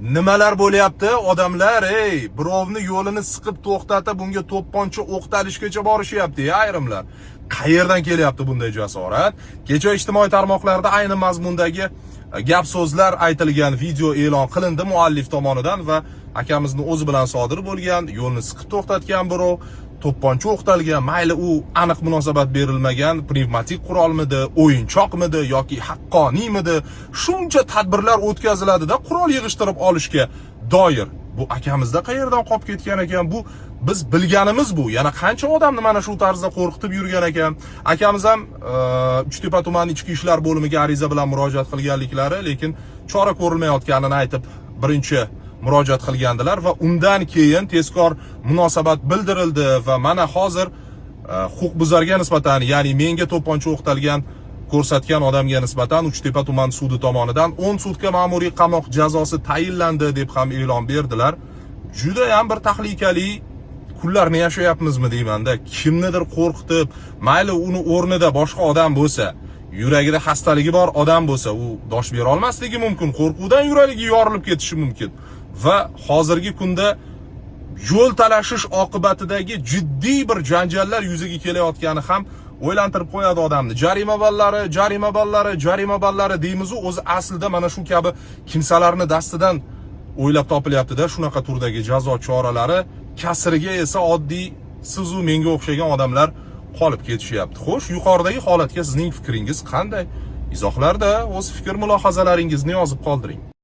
Nimalar bo'lyapti? Odamlar, birovni yo'lini siqib to'xtatib, bunga to'pponcha o'qtalishgacha borishyapti, ayrimlar. Qayerdan kelyapti bunday jasorat? Kecha ijtimoiy tarmoqlarda ayni mazmundagi gap so'zlar aytilgan video e'lon qilindi muallif tomonidan va akamizni o'zi bilan sodir bo'lgan, yo'lni siqib to'xtatgan birov, to'pponcha o'qtalgan, mayli u aniq munosabat berilmagan pnevmatik qurolmidi, o'yinchoqmidi yoki haqqoniymidi, shuncha tadbirlar o'tkaziladi-da qurol yig'ishtirib olishga doir. Bu akamizda qayerdan qolib ketgan ekan? Bu biz bilganimiz bu. Yana qancha odamni mana shu tarzda qo'rqitib yurgan ekan. Akamiz ham Uchtepa tumani ichki ishlar bo'limiga ariza bilan murojaat qilganliklari, lekin chora ko'rilmayotganini aytib birinchi murojaat qilgandilar va undan keyin tezkor munosabat bildirildi va mana hozir huquqbuzarga nisbatan, ya'ni menga to'pponcha o'qtalgan ko'rsatgan odamga nisbatan Uchtepa tuman sudi tomonidan 10 sutka ma'muriy qamoq jazosi tayinlandi deb ham e'lon berdilar. Juda ham bir tahlikali kunlarni yashayapmizmi deymanda. Kimnidir qo'rqitib, mayli uni o'rnida boshqa odam bo'lsa, yuragida xastaligi bor odam bo'lsa, u dosh bera olmasligi mumkin, qo'rquvdan yuragi yorilib ketishi mumkin. Va hozirgi kunda yo'l talashish oqibatidagi jiddiy bir janjallar yuzaga kelayotgani ham o'ylantirib qo'yadi odamni. Jarima ballari deymiz, o'zi aslida mana shu kabi kimsalarni dastidan o'ylab topilyapti-da, shunaqa turdagi jazo choralari, kasriga esa oddiy sizu menga o'xshagan odamlar qolib ketishyapti. Xo'sh, yuqoridagi holatga sizning fikringiz qanday? Izohlarda o'z fikr mulohazalaringizni yozib qoldiring.